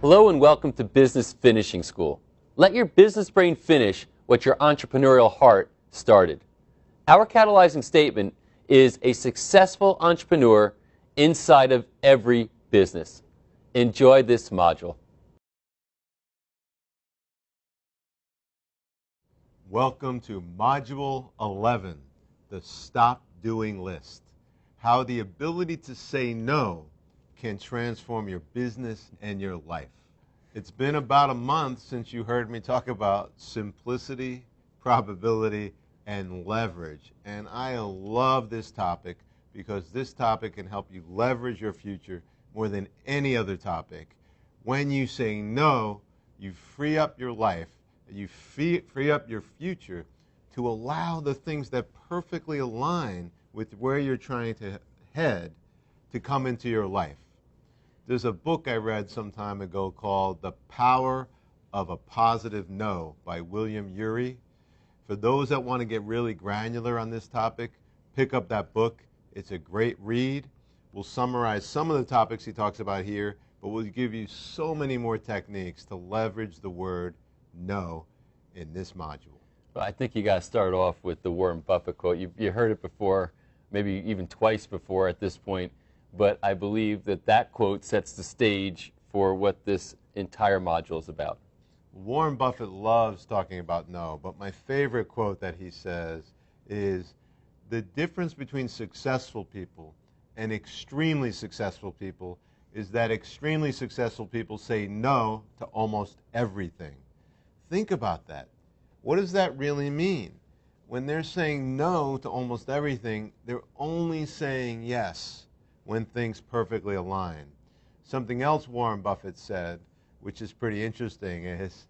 Hello and welcome to Business Finishing School. Let your business brain finish what your entrepreneurial heart started. Our catalyzing statement is a successful entrepreneur inside of every business. Enjoy this module. Welcome to Module 11, the Stop Doing List. How the ability to say no can transform your business and your life. It's been about a month since you heard me talk about simplicity, probability, and leverage. And I love this topic because this topic can help you leverage your future more than any other topic. When you say no, you free up your life, you free up your future to allow the things that perfectly align with where you're trying to head to come into your life. There's a book I read some time ago called The Power of a Positive No by William Ury. For those that want to get really granular on this topic, pick up that book. It's a great read. We'll summarize some of the topics he talks about here, but we'll give you so many more techniques to leverage the word no in this module. Well, I think you got to start off with the Warren Buffett quote. You heard it before, maybe even twice before at this point. But I believe that that quote sets the stage for what this entire module is about. Warren Buffett loves talking about no, but my favorite quote that he says is, the difference between successful people and extremely successful people is that extremely successful people say no to almost everything. Think about that. What does that really mean? When they're saying no to almost everything, they're only saying yes when things perfectly align. Something else Warren Buffett said, which is pretty interesting, is,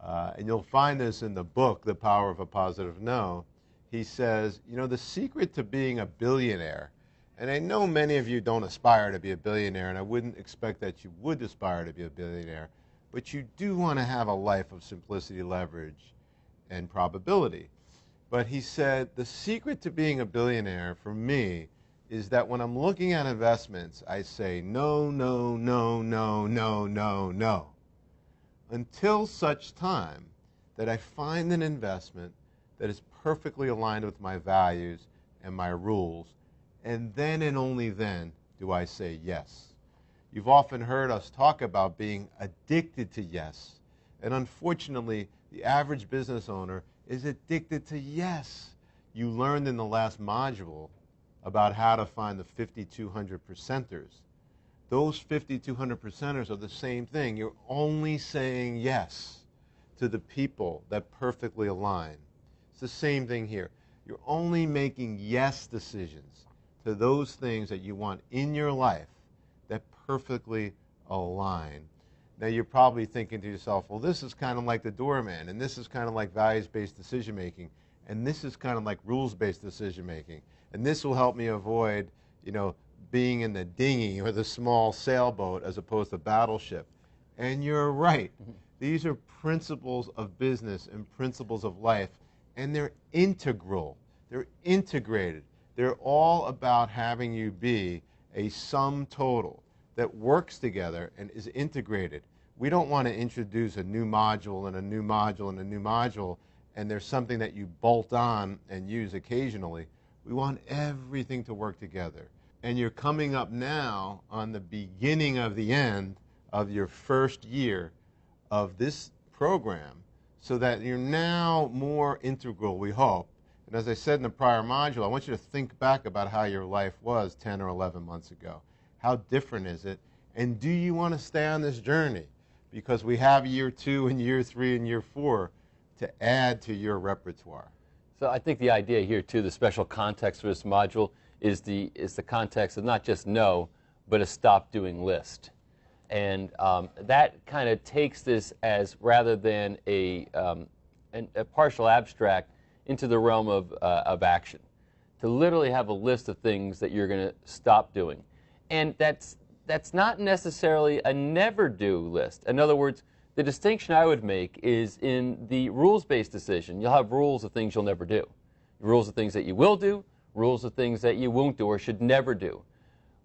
and you'll find this in the book, The Power of a Positive No, he says, you know, the secret to being a billionaire, and I know many of you don't aspire to be a billionaire, and I wouldn't expect that you would aspire to be a billionaire, but you do want to have a life of simplicity, leverage, and probability. But he said, the secret to being a billionaire for me is that when I'm looking at investments, I say no, no, no, no, no, no, no, until such time that I find an investment that is perfectly aligned with my values and my rules, and then and only then do I say yes. You've often heard us talk about being addicted to yes, and unfortunately, the average business owner is addicted to yes. You learned in the last module about how to find the 5,200 percenters. Those 5,200 percenters are the same thing. You're only saying yes to the people that perfectly align. It's the same thing here. You're only making yes decisions to those things that you want in your life that perfectly align. Now you're probably thinking to yourself, well, this is kind of like the doorman, and this is kind of like values-based decision-making, and this is kind of like rules-based decision-making. And this will help me avoid, being in the dinghy or the small sailboat as opposed to battleship. And you're right. These are principles of business and principles of life, and they're integral. They're integrated. They're all about having you be a sum total that works together and is integrated. We don't want to introduce a new module and a new module and a new module, and there's something that you bolt on and use occasionally. We want everything to work together. And you're coming up now on the beginning of the end of your first year of this program, so that you're now more integral, we hope. And as I said in the prior module, I want you to think back about how your life was 10 or 11 months ago. How different is it? And do you want to stay on this journey? Because we have year 2 and year 3 and year 4 to add to your repertoire. So I think the idea here, too, the special context for this module is the context of not just no, but a stop doing list. And that kind of takes this as, rather than a partial abstract, into the realm of action. To literally have a list of things that you're going to stop doing. And that's not necessarily a never do list. In other words, the distinction I would make is in the rules-based decision, you'll have rules of things you'll never do. Rules of things that you will do, rules of things that you won't do or should never do.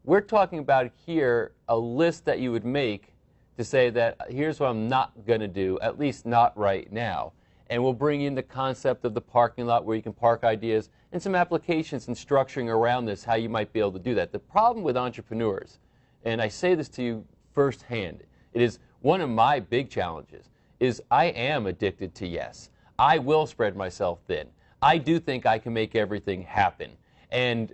We're talking about here a list that you would make to say that here's what I'm not going to do, at least not right now. And we'll bring in the concept of the parking lot where you can park ideas and some applications and structuring around this, how you might be able to do that. The problem with entrepreneurs, and I say this to you firsthand, it is one of my big challenges, is I am addicted to yes. I will spread myself thin. I do think I can make everything happen. And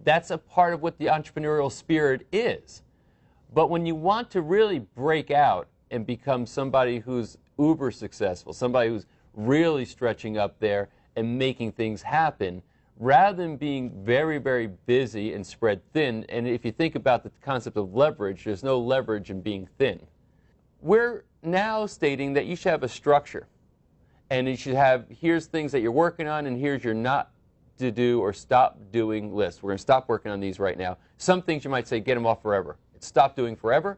that's a part of what the entrepreneurial spirit is. But when you want to really break out and become somebody who's uber successful, somebody who's really stretching up there and making things happen, rather than being very, very busy and spread thin, and if you think about the concept of leverage, there's no leverage in being thin. We're now stating that you should have a structure, and you should have, here's things that you're working on, and here's your not to do or stop doing list. We're going to stop working on these right now. Some things you might say, get them off forever. It's stop doing forever.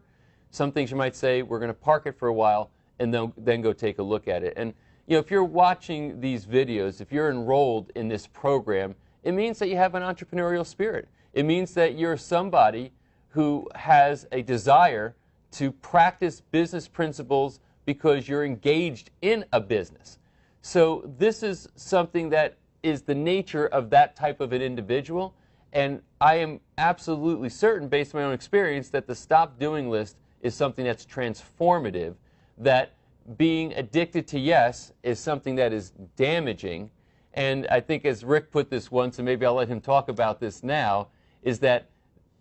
Some things you might say, we're going to park it for a while, and then go take a look at it. And you know, if you're watching these videos, if you're enrolled in this program, it means that you have an entrepreneurial spirit. It means that you're somebody who has a desire to practice business principles because you're engaged in a business. So this is something that is the nature of that type of an individual. And I am absolutely certain, based on my own experience, that the stop doing list is something that's transformative, that being addicted to yes is something that is damaging. And I think, as Rick put this once, and maybe I'll let him talk about this now, is that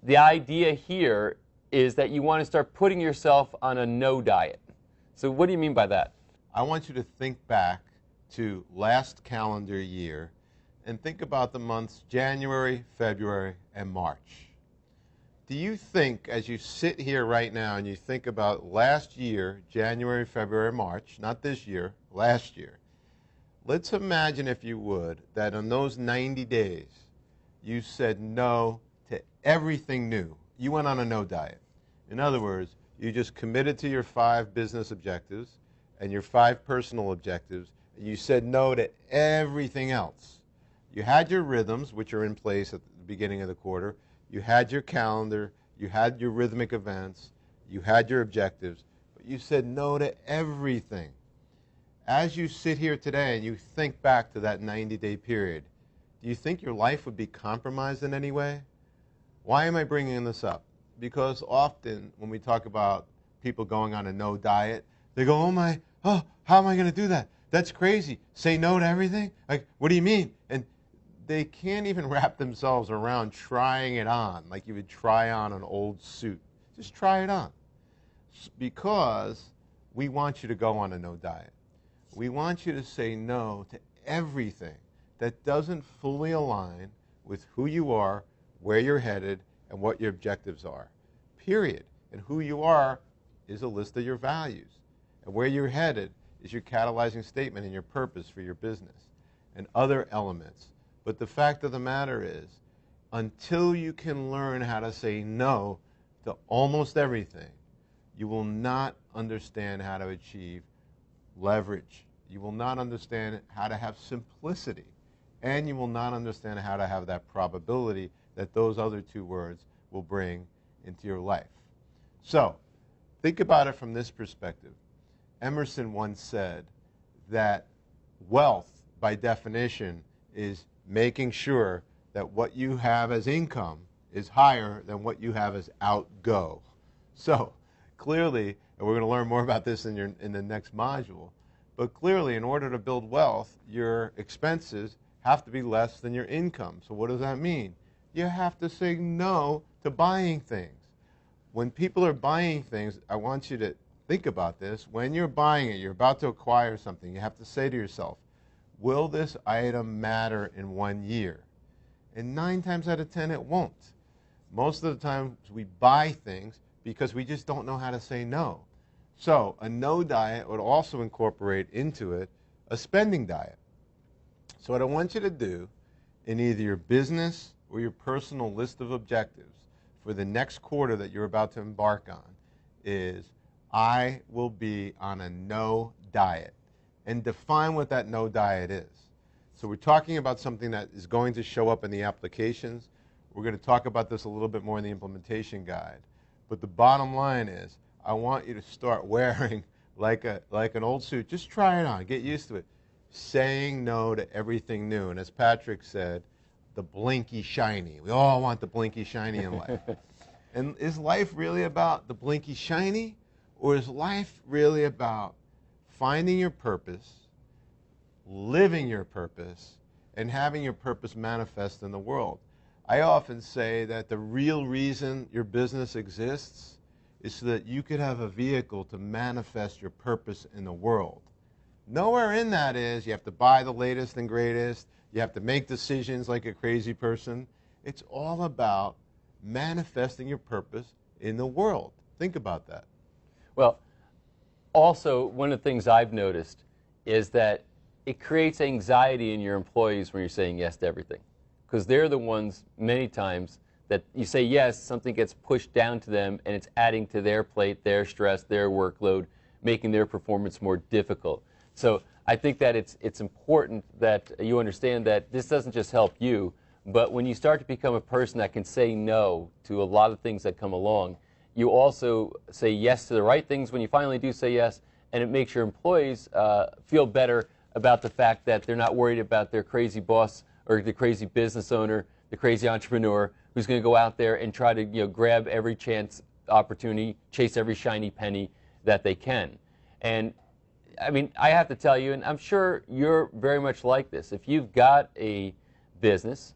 the idea here is that you want to start putting yourself on a no diet. So what do you mean by that? I want you to think back to last calendar year and think about the months January, February, and March. Do you think, as you sit here right now and you think about last year, January, February, March, not this year, last year, let's imagine, if you would, that in those 90 days you said no to everything new. You went on a no diet. In other words, you just committed to your 5 business objectives and your 5 personal objectives, and you said no to everything else. You had your rhythms, which are in place at the beginning of the quarter. You had your calendar, you had your rhythmic events, you had your objectives, but you said no to everything. As you sit here today and you think back to that 90-day period, do you think your life would be compromised in any way? Why am I bringing this up? Because often when we talk about people going on a no diet, they go, how am I going to do that? That's crazy. Say no to everything? Like, what do you mean? And they can't even wrap themselves around trying it on, like you would try on an old suit. Just try it on. Because we want you to go on a no diet. We want you to say no to everything that doesn't fully align with who you are, where you're headed, and what your objectives are. Period. And who you are is a list of your values. And where you're headed is your catalyzing statement and your purpose for your business and other elements. But the fact of the matter is, until you can learn how to say no to almost everything, you will not understand how to achieve leverage. You will not understand how to have simplicity. And you will not understand how to have that probability that those other 2 words will bring into your life. So, think about it from this perspective. Emerson once said that wealth, by definition, is making sure that what you have as income is higher than what you have as outgo. So clearly, and we're going to learn more about this in the next module, but clearly in order to build wealth, your expenses have to be less than your income. So what does that mean? You have to say no to buying things. When people are buying things, I want you to think about this. When you're buying it, you're about to acquire something, you have to say to yourself, will this item matter in 1 year? And 9 times out of 10, it won't. Most of the time, we buy things because we just don't know how to say no. So a no diet would also incorporate into it a spending diet. So what I want you to do in either your business or your personal list of objectives for the next quarter that you're about to embark on is, I will be on a no diet. And define what that no diet is. So we're talking about something that is going to show up in the applications. We're going to talk about this a little bit more in the implementation guide. But the bottom line is, I want you to start wearing like an old suit. Just try it on. Get used to it. Saying no to everything new. And as Patrick said, the blinky shiny. We all want the blinky shiny in life. And is life really about the blinky shiny? Or is life really about finding your purpose, living your purpose, and having your purpose manifest in the world? I often say that the real reason your business exists is so that you could have a vehicle to manifest your purpose in the world. Nowhere in that is you have to buy the latest and greatest, you have to make decisions like a crazy person. It's all about manifesting your purpose in the world. Think about that. Well, also, one of the things I've noticed is that it creates anxiety in your employees when you're saying yes to everything. Because they're the ones, many times, that you say yes, something gets pushed down to them, and it's adding to their plate, their stress, their workload, making their performance more difficult. So I think that it's important that you understand that this doesn't just help you, but when you start to become a person that can say no to a lot of things that come along, you also say yes to the right things when you finally do say yes, and it makes your employees feel better about the fact that they're not worried about their crazy boss or the crazy business owner, the crazy entrepreneur who's going to go out there and try to grab every chance opportunity, chase every shiny penny that they can. And I mean, I have to tell you, and I'm sure you're very much like this, if you've got a business,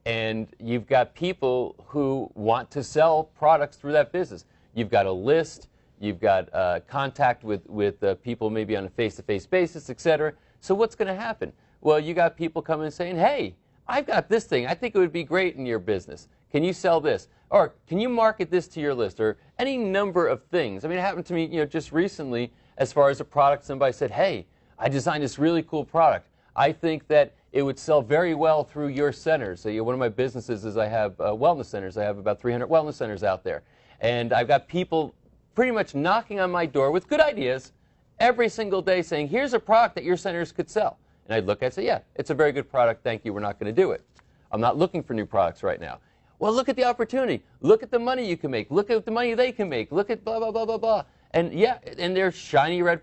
and you've got people who want to sell products through that business. You've got a list, you've got contact with people maybe on a face-to-face basis, etc. So what's going to happen? Well, you got people coming and saying, hey, I've got this thing. I think it would be great in your business. Can you sell this? Or can you market this to your list? Or any number of things. I mean, it happened to me just recently as far as a product. Somebody said, hey, I designed this really cool product. I think that it would sell very well through your centers. So one of my businesses is I have wellness centers. I have about 300 wellness centers out there. And I've got people pretty much knocking on my door with good ideas every single day saying, here's a product that your centers could sell. And I'd look at it and say, yeah, it's a very good product. Thank you. We're not going to do it. I'm not looking for new products right now. Well, look at the opportunity. Look at the money you can make. Look at the money they can make. Look at blah, blah, blah, blah, blah. And yeah, and they're shiny red,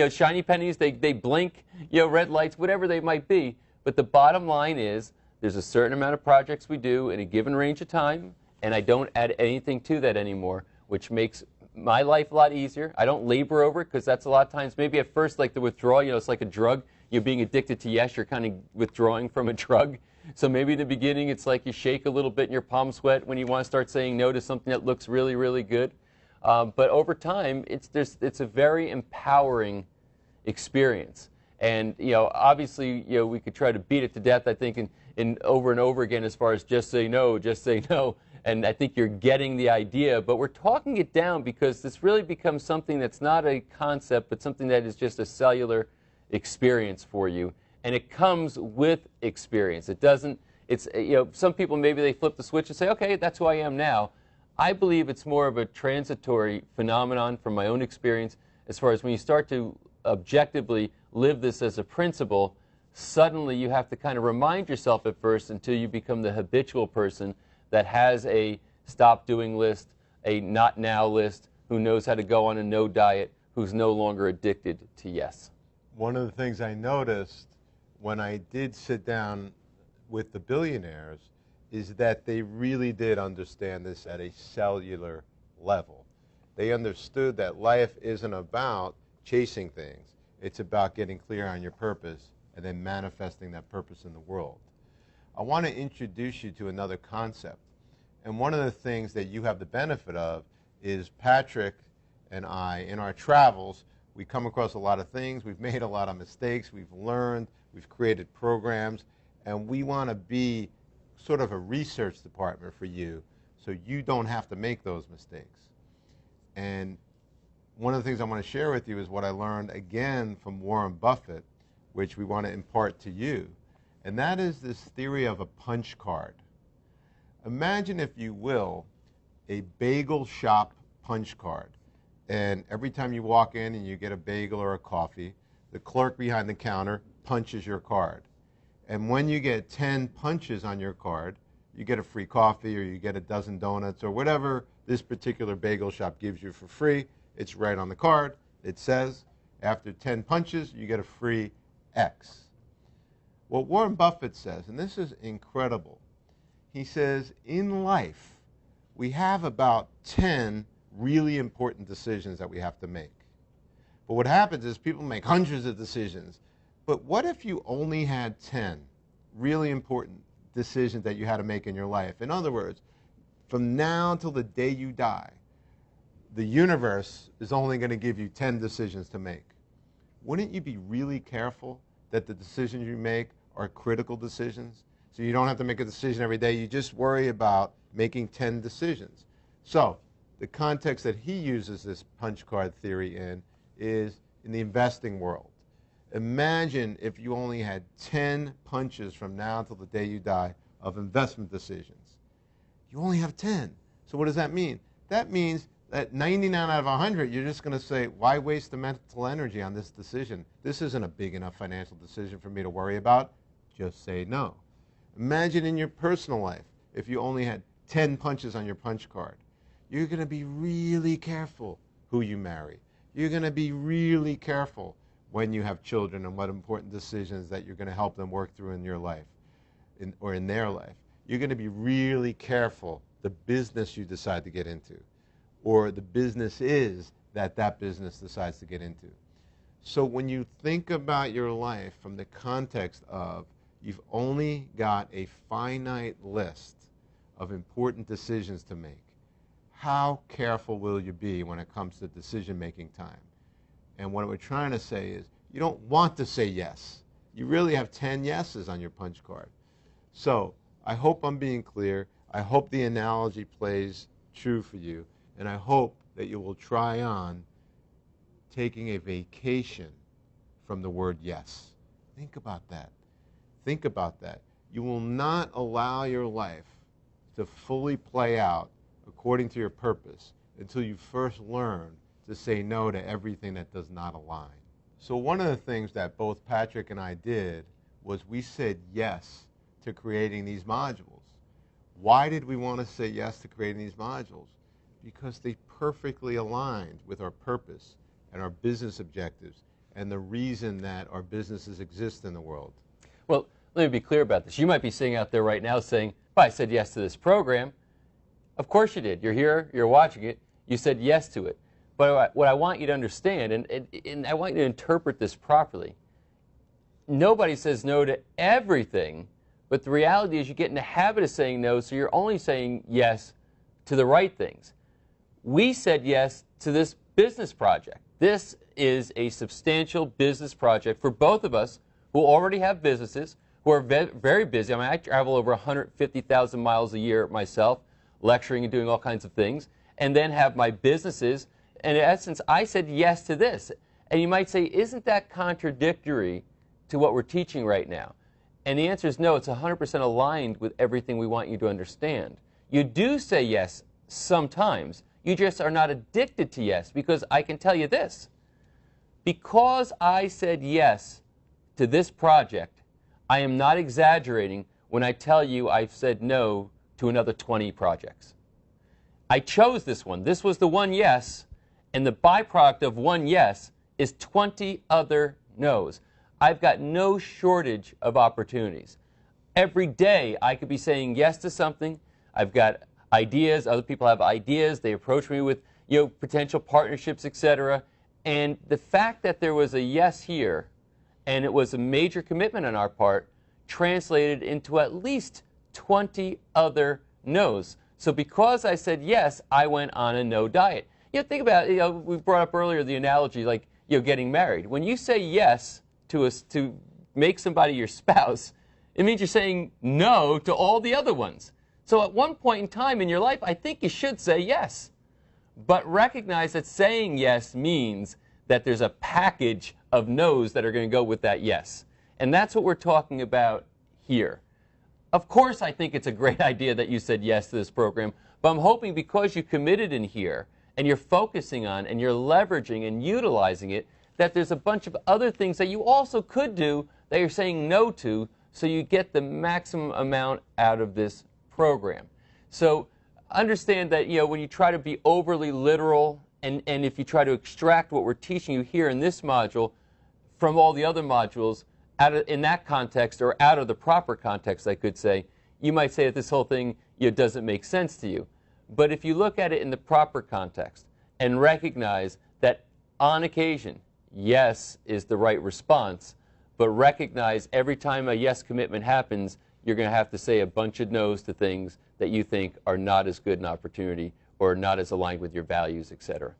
shiny pennies. They blink, red lights, whatever they might be. But the bottom line is there's a certain amount of projects we do in a given range of time, and I don't add anything to that anymore, which makes my life a lot easier. I don't labor over it because that's a lot of times, maybe at first like the withdrawal, it's like a drug. You're being addicted to yes, you're kind of withdrawing from a drug. So maybe in the beginning it's like you shake a little bit and your palms sweat when you want to start saying no to something that looks really, really good. But over time, it's a very empowering experience. And obviously, we could try to beat it to death, I think, in over and over again as far as just say no, just say no. And I think you're getting the idea, but we're talking it down because this really becomes something that's not a concept, but something that is just a cellular experience for you. And it comes with experience. It doesn't, some people maybe they flip the switch and say, okay, that's who I am now. I believe it's more of a transitory phenomenon from my own experience as far as when you start to objectively live this as a principle, suddenly you have to kind of remind yourself at first until you become the habitual person that has a stop doing list, a not now list, who knows how to go on a no diet, who's no longer addicted to yes. One of the things I noticed when I did sit down with the billionaires is that they really did understand this at a cellular level. They understood that life isn't about chasing things. It's about getting clear on your purpose and then manifesting that purpose in the world. I want to introduce you to another concept. And one of the things that you have the benefit of is Patrick and I, in our travels, we come across a lot of things. We've made a lot of mistakes. We've learned. We've created programs. And we want to be sort of a research department for you so you don't have to make those mistakes. And one of the things I want to share with you is what I learned again from Warren Buffett, which we want to impart to you. And that is this theory of a punch card. Imagine, if you will, a bagel shop punch card. And every time you walk in and you get a bagel or a coffee, the clerk behind the counter punches your card. And when you get 10 punches on your card, you get a free coffee or you get a dozen donuts or whatever this particular bagel shop gives you for free. It's right on the card. It says, after 10 punches, you get a free X. What Warren Buffett says, and this is incredible, he says, in life, we have about 10 really important decisions that we have to make. But what happens is people make hundreds of decisions. But what if you only had 10 really important decisions that you had to make in your life? In other words, from now until the day you die, the universe is only going to give you 10 decisions to make. Wouldn't you be really careful that the decisions you make are critical decisions? So you don't have to make a decision every day. You just worry about making 10 decisions. So the context that he uses this punch card theory in is in the investing world. Imagine if you only had 10 punches from now until the day you die of investment decisions. You only have 10. So what does that mean? That means that 99 out of 100, you're just going to say, why waste the mental energy on this decision? This isn't a big enough financial decision for me to worry about. Just say no. Imagine in your personal life, if you only had 10 punches on your punch card. You're going to be really careful who you marry. You're going to be really careful when you have children and what important decisions that you're going to help them work through in your life or in their life. You're going to be really careful the business you decide to get into or the business is that business decides to get into. So when you think about your life from the context of you've only got a finite list of important decisions to make, how careful will you be when it comes to decision-making time? And what we're trying to say is you don't want to say yes. You really have 10 yeses on your punch card. So I hope I'm being clear. I hope the analogy plays true for you. And I hope that you will try on taking a vacation from the word yes. Think about that. Think about that. You will not allow your life to fully play out according to your purpose until you first learn to say no to everything that does not align. So one of the things that both Patrick and I did was we said yes to creating these modules. Why did we want to say yes to creating these modules? Because they perfectly aligned with our purpose and our business objectives and the reason that our businesses exist in the world. Well, let me be clear about this. You might be sitting out there right now saying, well, I said yes to this program. Of course you did. You're here, you're watching it, you said yes to it. But what I want you to understand, and I want you to interpret this properly, nobody says no to everything, but the reality is you get in the habit of saying no, so you're only saying yes to the right things. We said yes to this business project. This is a substantial business project for both of us who already have businesses, who are very busy. I mean, I travel over 150,000 miles a year myself, lecturing and doing all kinds of things, and then have my businesses. And in essence, I said yes to this. And you might say, isn't that contradictory to what we're teaching right now? And the answer is no, it's 100% aligned with everything we want you to understand. You do say yes sometimes. You just are not addicted to yes, because I can tell you this. Because I said yes to this project, I am not exaggerating when I tell you I've said no to another 20 projects. I chose this one. This was the one yes, and the byproduct of one yes is 20 other no's. I've got no shortage of opportunities. Every day I could be saying yes to something. I've got ideas. Other people have ideas. They approach me with potential partnerships, etc. And the fact that there was a yes here, and it was a major commitment on our part, translated into at least 20 other no's. So because I said yes, I went on a no diet. Think about it. We brought up earlier the analogy like getting married. When you say yes to make somebody your spouse, it means you're saying no to all the other ones. So at one point in time in your life, I think you should say yes. But recognize that saying yes means that there's a package of no's that are going to go with that yes. And that's what we're talking about here. Of course, I think it's a great idea that you said yes to this program, but I'm hoping because you committed in here and you're focusing on and you're leveraging and utilizing it, that there's a bunch of other things that you also could do that you're saying no to, so you get the maximum amount out of this program. So understand that, when you try to be overly literal, and if you try to extract what we're teaching you here in this module from all the other modules in that context, or out of the proper context, I could say, you might say that this whole thing doesn't make sense to you. But if you look at it in the proper context and recognize that on occasion, yes is the right response, but recognize every time a yes commitment happens, you're going to have to say a bunch of no's to things that you think are not as good an opportunity or not as aligned with your values, etc.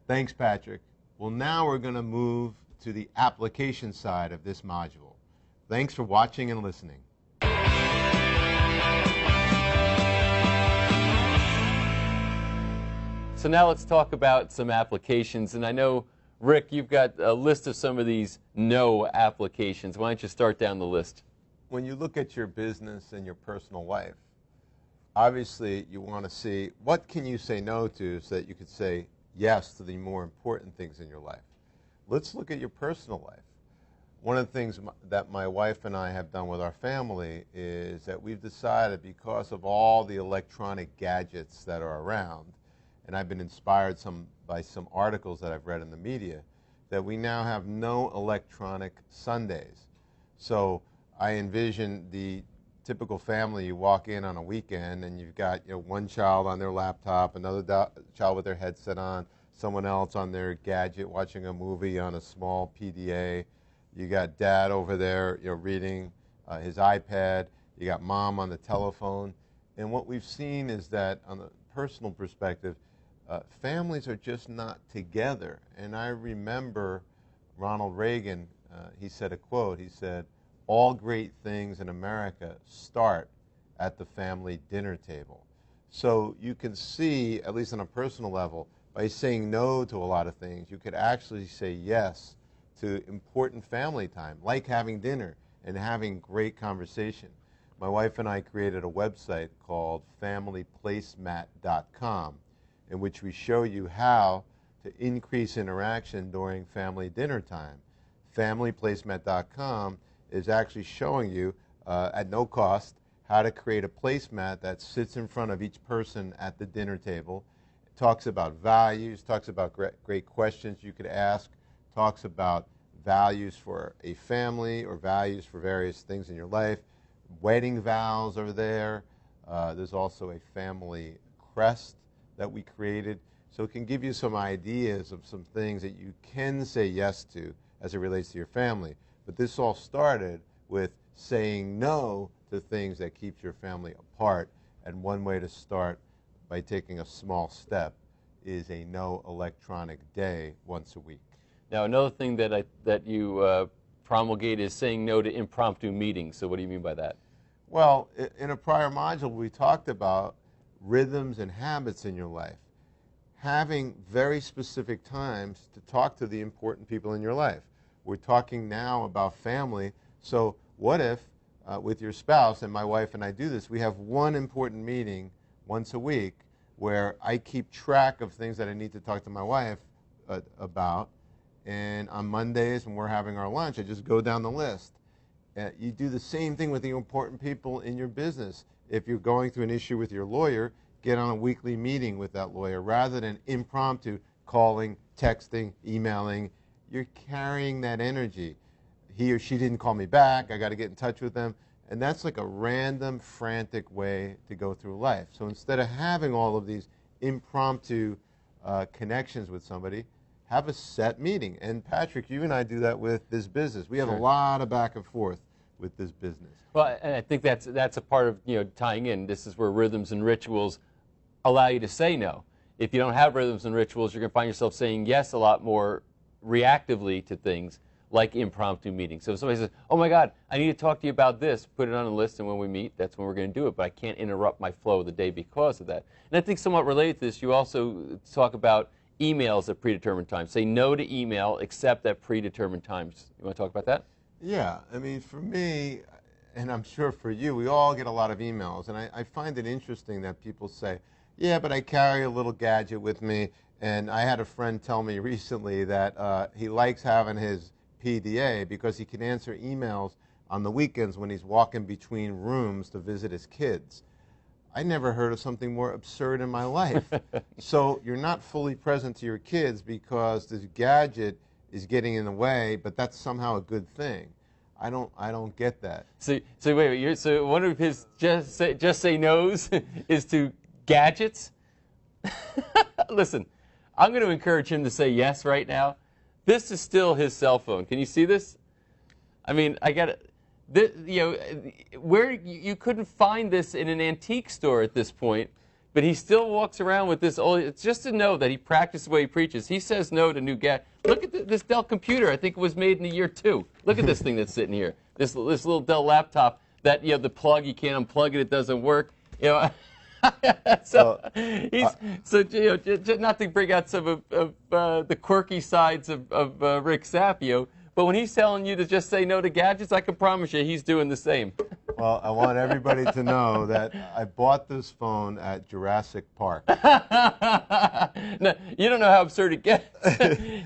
Thanks, Patrick. Well, now we're going to move to the application side of this module. Thanks for watching and listening. So now let's talk about some applications. And I know, Rick, you've got a list of some of these no applications. Why don't you start down the list? When you look at your business and your personal life, obviously you want to see what can you say no to so that you could say yes to the more important things in your life. Let's look at your personal life. One of the things that my wife and I have done with our family is that we've decided, because of all the electronic gadgets that are around, and I've been inspired by some articles that I've read in the media, that we now have no electronic Sundays. So I envision the typical family. You walk in on a weekend and you've got one child on their laptop, another child with their headset on, someone else on their gadget watching a movie on a small PDA. You got dad over there reading his iPad. You got mom on the telephone. And what we've seen is that on the personal perspective, families are just not together. And I remember Ronald Reagan, he said a quote. He said, "All great things in America start at the family dinner table." So you can see, at least on a personal level, by saying no to a lot of things, you could actually say yes to important family time, like having dinner and having great conversation. My wife and I created a website called familyplacemat.com, in which we show you how to increase interaction during family dinner time. Familyplacemat.com is actually showing you, at no cost, how to create a placemat that sits in front of each person at the dinner table. It talks about values, talks about great questions you could ask, talks about values for a family or values for various things in your life. Wedding vows are there. There's also a family crest that we created. So it can give you some ideas of some things that you can say yes to as it relates to your family. But this all started with saying no to things that keeps your family apart. And one way to start by taking a small step is a no electronic day once a week. Now, another thing that you promulgate is saying no to impromptu meetings. So what do you mean by that? Well, in a prior module, we talked about rhythms and habits in your life. Having very specific times to talk to the important people in your life. We're talking now about family. So what if with your spouse, and my wife and I do this, we have one important meeting once a week where I keep track of things that I need to talk to my wife about. And on Mondays when we're having our lunch, I just go down the list. You do the same thing with the important people in your business. If you're going through an issue with your lawyer, get on a weekly meeting with that lawyer rather than impromptu calling, texting, emailing. You're carrying that energy. He or she didn't call me back. I got to get in touch with them. And that's like a random, frantic way to go through life. So instead of having all of these impromptu connections with somebody, have a set meeting. And Patrick, you and I do that with this business. We have a lot of back and forth with this business. Well, and I think that's a part of tying in. This is where rhythms and rituals allow you to say no. If you don't have rhythms and rituals, you're going to find yourself saying yes a lot more reactively to things like impromptu meetings. So if somebody says, "Oh my God, I need to talk to you about this," put it on a list, and when we meet, that's when we're going to do it. But I can't interrupt my flow of the day because of that. And I think somewhat related to this, you also talk about emails at predetermined times. Say no to email except at predetermined times. You want to talk about that? Yeah, I mean, for me, and I'm sure for you, we all get a lot of emails. And I find it interesting that people say, "Yeah, but I carry a little gadget with me." And I had a friend tell me recently that he likes having his PDA because he can answer emails on the weekends when he's walking between rooms to visit his kids. I never heard of something more absurd in my life. So you're not fully present to your kids because this gadget is getting in the way, but that's somehow a good thing. I don't get that. So wait, so one of his just say no's is to gadgets? Listen, I'm going to encourage him to say yes right now. This is still his cell phone. Can you see this? I mean, I got it. Where you couldn't find this in an antique store at this point, but he still walks around with this old. It's just to know that he practices the way he preaches. He says no to new gadgets. Look at this Dell computer. I think it was made in the year 2. Look at this thing that's sitting here. This little Dell laptop that the plug, you can't unplug it. It doesn't work. So not to bring out some of the quirky sides of Rick Sapio, but when he's telling you to just say no to gadgets, I can promise you he's doing the same. Well, I want everybody to know that I bought this phone at Jurassic Park. No, you don't know how absurd it gets.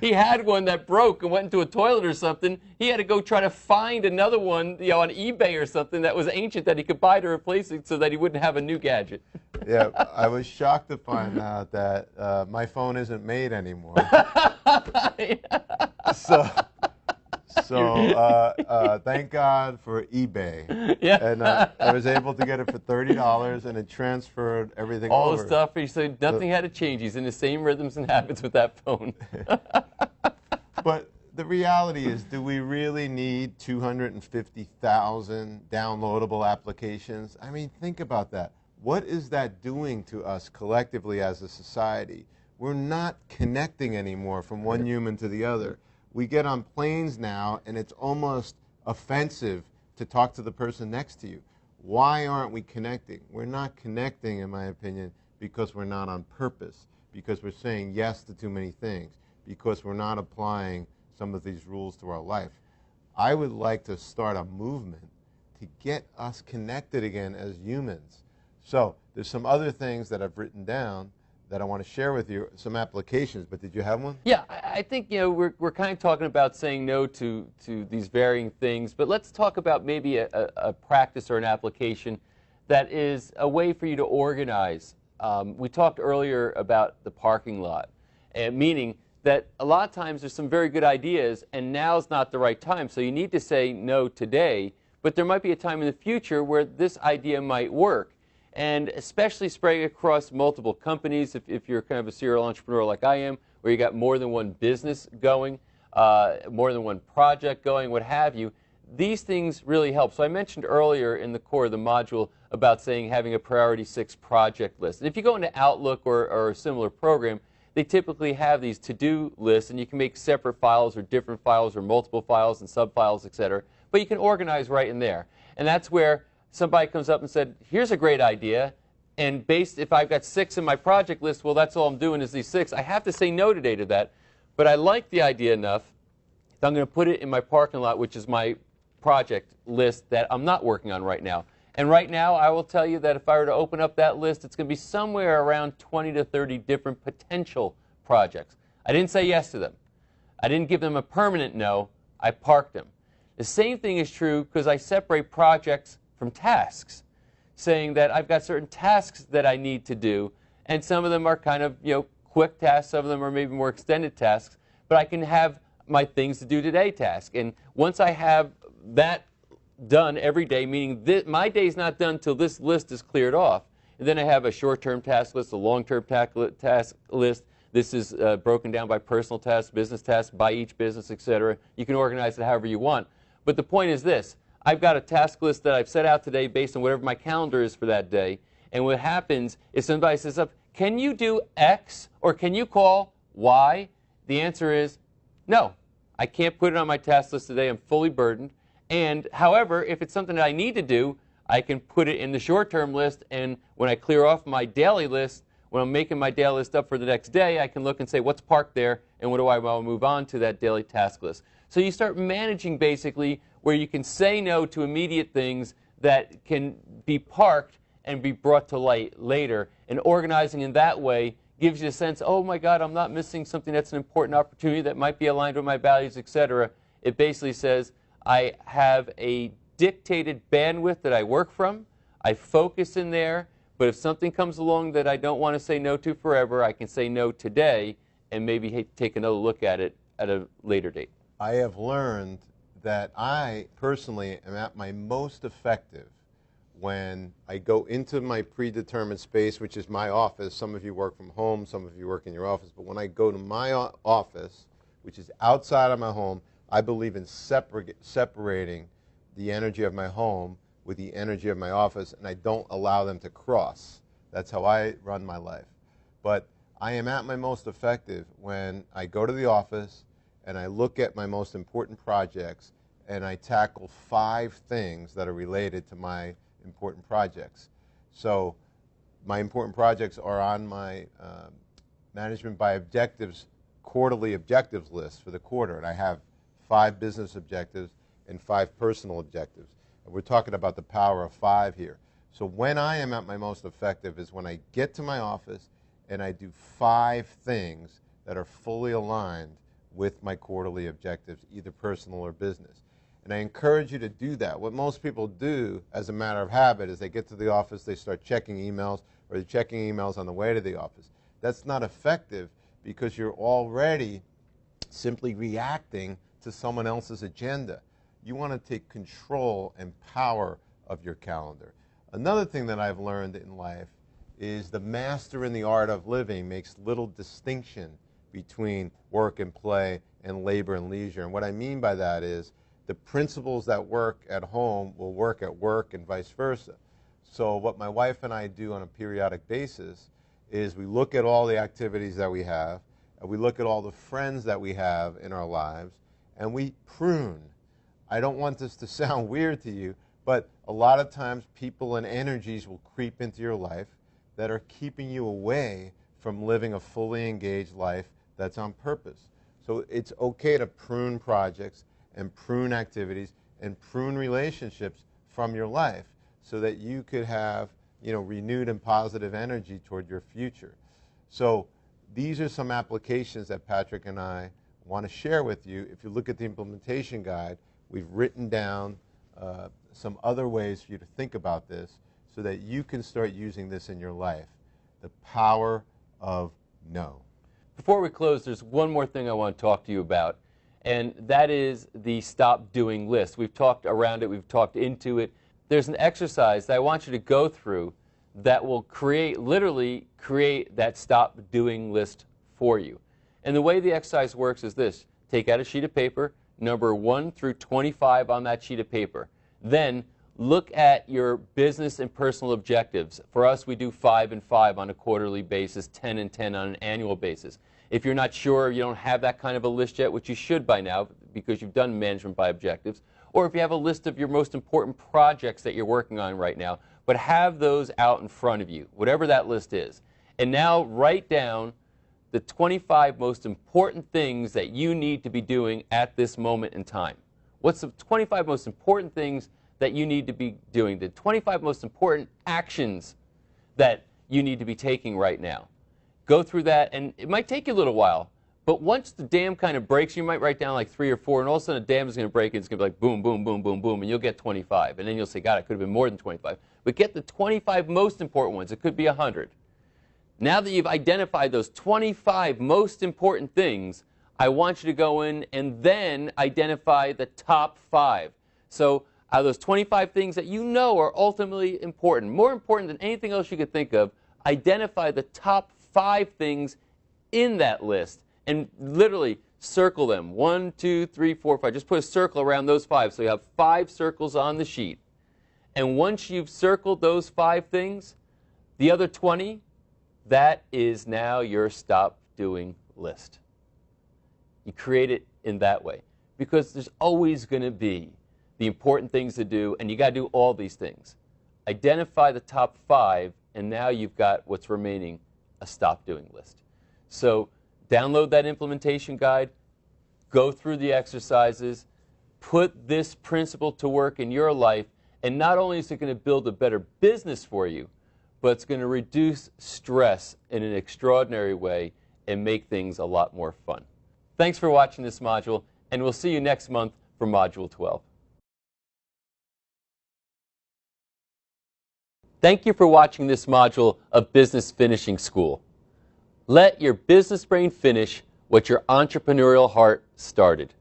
He had one that broke and went into a toilet or something. He had to go try to find another one, on eBay or something that was ancient that he could buy to replace it so that he wouldn't have a new gadget. Yeah, I was shocked to find out that my phone isn't made anymore. So thank God for eBay. Yeah. And I was able to get it for $30, and it transferred everything all over. the stuff. He said nothing had to change. He's in the same rhythms and habits with that phone. But the reality is, do we really need 250,000 downloadable applications? I mean, think about that. What is that doing to us collectively as a society? We're not connecting anymore from one human to the other. We get on planes now, and it's almost offensive to talk to the person next to you. Why aren't we connecting? We're not connecting, in my opinion, because we're not on purpose, because we're saying yes to too many things, because we're not applying some of these rules to our life. I would like to start a movement to get us connected again as humans. So there's some other things that I've written down that I want to share with you, some applications, but did you have one? Yeah, I think we're kind of talking about saying no to these varying things, but let's talk about maybe a practice or an application that is a way for you to organize. We talked earlier about the parking lot, meaning that a lot of times there's some very good ideas, and now's not the right time, so you need to say no today, but there might be a time in the future where this idea might work. And especially spreading across multiple companies, if you're kind of a serial entrepreneur like I am, where you got more than one business going, more than one project going, what have you, these things really help. So I mentioned earlier in the core of the module about saying having a priority 6 project list. And if you go into Outlook or a similar program, they typically have these to-do lists, and you can make separate files or different files or multiple files and sub-files, etc. But you can organize right in there. And that's where somebody comes up and said, here's a great idea, and if I've got 6 in my project list, well, that's all I'm doing is these 6. I have to say no today to that, but I like the idea enough that I'm going to put it in my parking lot, which is my project list that I'm not working on right now. And right now, I will tell you that if I were to open up that list, it's going to be somewhere around 20 to 30 different potential projects. I didn't say yes to them. I didn't give them a permanent no. I parked them. The same thing is true because I separate projects from tasks, saying that I've got certain tasks that I need to do, and some of them are kind of quick tasks, some of them are maybe more extended tasks, but I can have my things to do today task. And once I have that done every day, meaning my day's not done till this list is cleared off, and then I have a short-term task list, a long-term task list. This is broken down by personal tasks, business tasks, by each business, etc. You can organize it however you want. But the point is this. I've got a task list that I've set out today based on whatever my calendar is for that day. And what happens is somebody says, can you do X or can you call Y? The answer is no. I can't put it on my task list today. I'm fully burdened. And however, if it's something that I need to do, I can put it in the short-term list. And when I clear off my daily list, when I'm making my daily list up for the next day, I can look and say, what's parked there and what do I want to move on to that daily task list? So you start managing basically where you can say no to immediate things that can be parked and be brought to light later. And organizing in that way gives you a sense, oh my God, I'm not missing something that's an important opportunity that might be aligned with my values, etc. It basically says I have a dictated bandwidth that I work from. I focus in there, But if something comes along that I don't want to say no to forever, I can say no today and maybe take another look at it at a later date. I have learned that I personally am at my most effective when I go into my predetermined space, which is my office. Some of you work from home, some of you work in your office, but when I go to my office, which is outside of my home, I believe in separating the energy of my home with the energy of my office, and I don't allow them to cross. That's how I run my life. But I am at my most effective when I go to the office and I look at my most important projects and I tackle 5 things that are related to my important projects. So my important projects are on my Management by Objectives quarterly objectives list for the quarter, and I have 5 business objectives and 5 personal objectives. And we're talking about the power of 5 here. So when I am at my most effective is when I get to my office and I do 5 things that are fully aligned with my quarterly objectives, either personal or business. And I encourage you to do that. What most people do as a matter of habit is they get to the office, they start checking emails, or they're checking emails on the way to the office. That's not effective because you're already simply reacting to someone else's agenda. You want to take control and power of your calendar. Another thing that I've learned in life is the master in the art of living makes little distinction between work and play and labor and leisure. And what I mean by that is the principles that work at home will work at work and vice versa. So what my wife and I do on a periodic basis is we look at all the activities that we have, and we look at all the friends that we have in our lives, and we prune. I don't want this to sound weird to you, but a lot of times people and energies will creep into your life that are keeping you away from living a fully engaged life that's on purpose. So it's okay to prune projects and prune activities and prune relationships from your life so that you could have, renewed and positive energy toward your future. So these are some applications that Patrick and I want to share with you. If you look at the implementation guide, we've written down some other ways for you to think about this so that you can start using this in your life. The power of no. Before we close, there's one more thing I want to talk to you about, and that is the stop doing list. We've talked around it, we've talked into it. There's an exercise that I want you to go through that will literally create that stop doing list for you. And the way the exercise works is this. Take out a sheet of paper, number 1 through 25 on that sheet of paper. Then look at your business and personal objectives. For us, we do 5 and 5 on a quarterly basis, 10 and 10 on an annual basis. If you're not sure, you don't have that kind of a list yet, which you should by now because you've done Management by Objectives, or if you have a list of your most important projects that you're working on right now, but have those out in front of you, whatever that list is. And now write down the 25 most important things that you need to be doing at this moment in time. What's the 25 most important things that you need to be doing, the 25 most important actions that you need to be taking right now? Go through that, and it might take you a little while, but once the dam kind of breaks, you might write down like 3 or 4, and all of a sudden the dam is going to break, and it's going to be like boom, boom, boom, boom, boom, and you'll get 25. And then you'll say, God, it could have been more than 25. But get the 25 most important ones. It could be 100. Now that you've identified those 25 most important things, I want you to go in and then identify the top 5. So out of those 25 things that you know are ultimately important, more important than anything else you could think of, identify the top 5 things in that list and literally circle them. 1, 2, 3, 4, 5. Just put a circle around those 5. So you have 5 circles on the sheet. And once you've circled those 5 things, the other 20, that is now your stop doing list. You create it in that way because there's always going to be the important things to do, and you got to do all these things. Identify the top 5, and now you've got what's remaining, a stop doing list. So download that implementation guide, go through the exercises, put this principle to work in your life, and not only is it going to build a better business for you, but it's going to reduce stress in an extraordinary way and make things a lot more fun. Thanks for watching this module, and we'll see you next month for Module 12. Thank you for watching this module of Business Finishing School. Let your business brain finish what your entrepreneurial heart started.